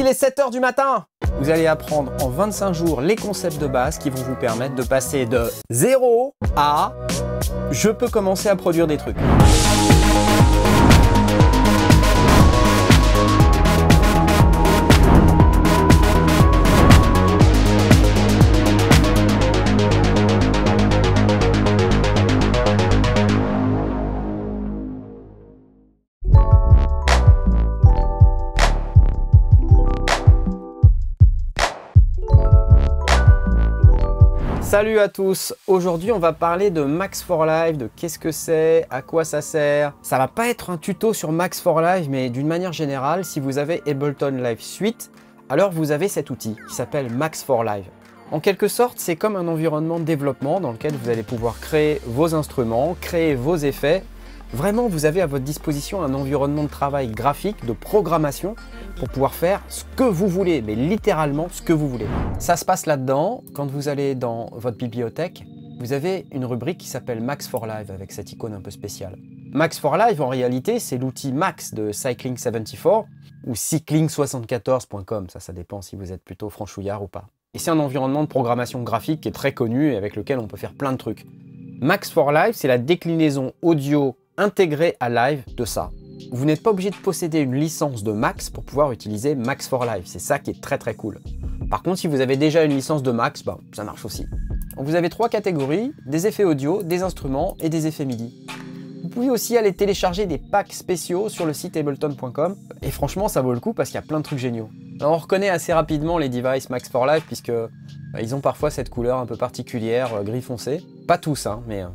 Il est 7 h du matin. Vous allez apprendre en 25 jours les concepts de base qui vont vous permettre de passer de 0 à je peux commencer à produire des trucs. Salut à tous, aujourd'hui on va parler de Max for Live, de qu'est-ce que c'est, à quoi ça sert. Ça va pas être un tuto sur Max for Live, mais d'une manière générale, si vous avez Ableton Live Suite, alors vous avez cet outil qui s'appelle Max for Live. En quelque sorte, c'est comme un environnement de développement dans lequel vous allez pouvoir créer vos instruments, créer vos effets. Vraiment, vous avez à votre disposition un environnement de travail graphique, de programmation, pour pouvoir faire ce que vous voulez, mais littéralement ce que vous voulez. Ça se passe là-dedans. Quand vous allez dans votre bibliothèque, vous avez une rubrique qui s'appelle Max for Live, avec cette icône un peu spéciale. Max for Live, en réalité, c'est l'outil Max de Cycling74, ou cycling74.com, ça dépend si vous êtes plutôt franchouillard ou pas. Et c'est un environnement de programmation graphique qui est très connu et avec lequel on peut faire plein de trucs. Max for Live, c'est la déclinaison audio intégrée à Live de ça. Vous n'êtes pas obligé de posséder une licence de Max pour pouvoir utiliser Max for Live. C'est ça qui est très cool. Par contre, si vous avez déjà une licence de Max, ça marche aussi. Donc vous avez 3 catégories, des effets audio, des instruments et des effets MIDI. Vous pouvez aussi aller télécharger des packs spéciaux sur le site ableton.com. Et franchement, ça vaut le coup parce qu'il y a plein de trucs géniaux. Alors, on reconnaît assez rapidement les devices Max for Live puisque ils ont parfois cette couleur un peu particulière, gris foncé. Pas tous, hein, mais...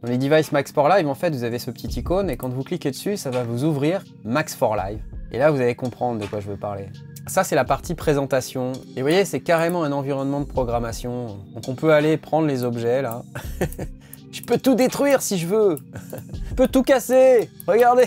Dans les devices Max for Live, en fait, vous avez ce petit icône et quand vous cliquez dessus, ça va vous ouvrir Max for Live. Et là, vous allez comprendre de quoi je veux parler. Ça, c'est la partie présentation. Et vous voyez, c'est carrément un environnement de programmation. Donc on peut aller prendre les objets, là. Je peux tout détruire si je veux. Je peux tout casser. Regardez.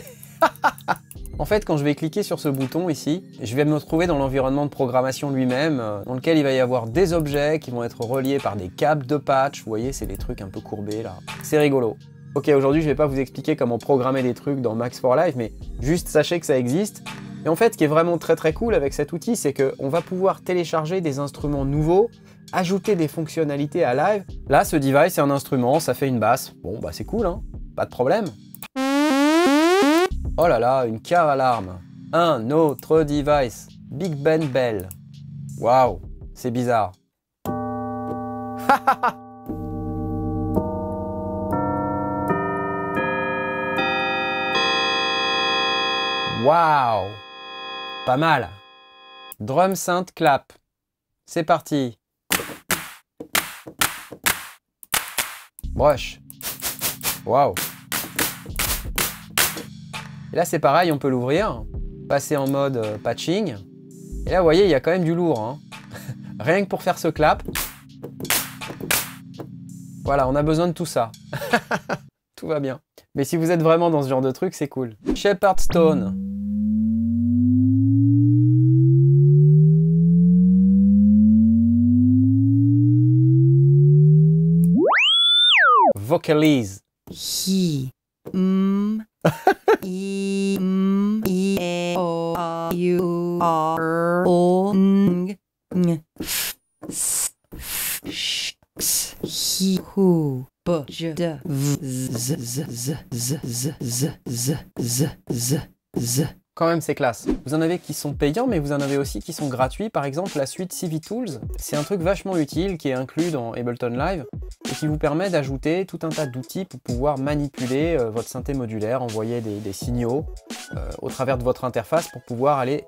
En fait, quand je vais cliquer sur ce bouton ici, je vais me retrouver dans l'environnement de programmation lui-même, dans lequel il va y avoir des objets qui vont être reliés par des câbles de patch. Vous voyez, c'est des trucs un peu courbés là. C'est rigolo. Ok, aujourd'hui, je vais pas vous expliquer comment programmer des trucs dans Max for Live, mais juste sachez que ça existe. Et en fait, ce qui est vraiment très cool avec cet outil, c'est qu'on va pouvoir télécharger des instruments nouveaux, ajouter des fonctionnalités à Live. Là, ce device, c'est un instrument, ça fait une basse. Bon, bah c'est cool, hein, pas de problème. Oh là là, une cave à larmes. Un autre device. Big Ben Bell. Waouh, c'est bizarre. Waouh, pas mal. Drum synth clap. C'est parti. Brush. Waouh. Et là, c'est pareil, on peut l'ouvrir, passer en mode patching. Et là, vous voyez, il y a quand même du lourd. Hein. Rien que pour faire ce clap. Voilà, on a besoin de tout ça. Tout va bien. Mais si vous êtes vraiment dans ce genre de truc, c'est cool. Shepherd Stone. Vocalize. He. E E O U R O N G S Sh X He Who B J D V Z Z Z Z Z Z Z Z Z Z. Quand même, c'est classe. Vous en avez qui sont payants, mais vous en avez aussi qui sont gratuits. Par exemple, la suite CV Tools, c'est un truc vachement utile qui est inclus dans Ableton Live et qui vous permet d'ajouter tout un tas d'outils pour pouvoir manipuler votre synthé modulaire, envoyer des signaux au travers de votre interface pour pouvoir aller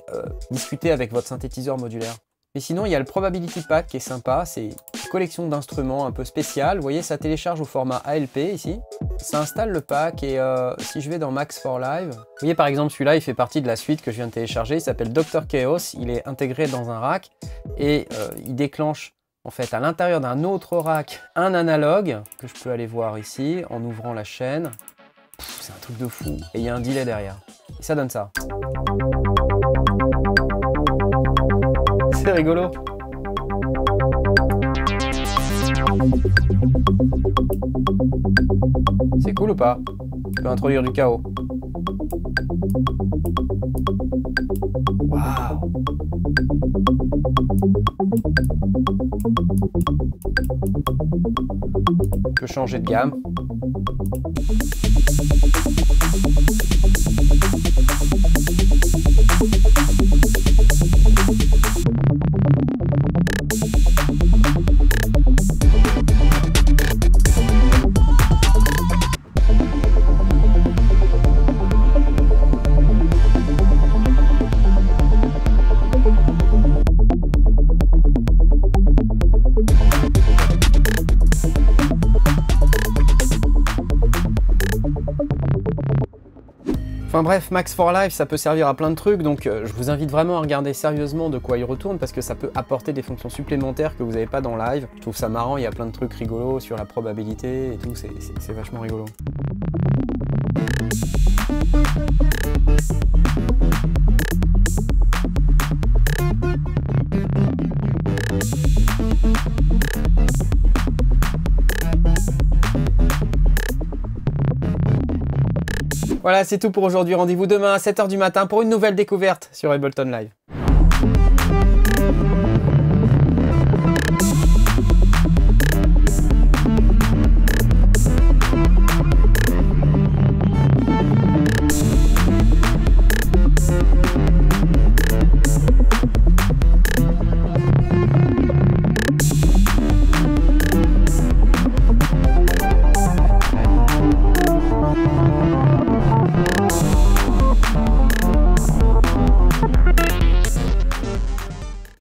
discuter avec votre synthétiseur modulaire. Mais sinon, il y a le Probability Pack qui est sympa, c'est une collection d'instruments un peu spéciale. Vous voyez, ça télécharge au format ALP ici. Ça installe le pack et si je vais dans Max for Live, vous voyez par exemple celui-là, il fait partie de la suite que je viens de télécharger. Il s'appelle Dr Chaos, il est intégré dans un rack et il déclenche en fait à l'intérieur d'un autre rack un analogue que je peux aller voir ici en ouvrant la chaîne. C'est un truc de fou et il y a un delay derrière. Et ça donne ça. C'est rigolo. C'est cool ou pas? Tu peux introduire du chaos. Waouh! On peut changer de gamme. Enfin bref, Max for Life, ça peut servir à plein de trucs, donc je vous invite vraiment à regarder sérieusement de quoi il retourne, parce que ça peut apporter des fonctions supplémentaires que vous n'avez pas dans Live. Je trouve ça marrant, il y a plein de trucs rigolos sur la probabilité et tout, c'est vachement rigolo. Voilà, c'est tout pour aujourd'hui. Rendez-vous demain à 7 h du matin pour une nouvelle découverte sur Ableton Live.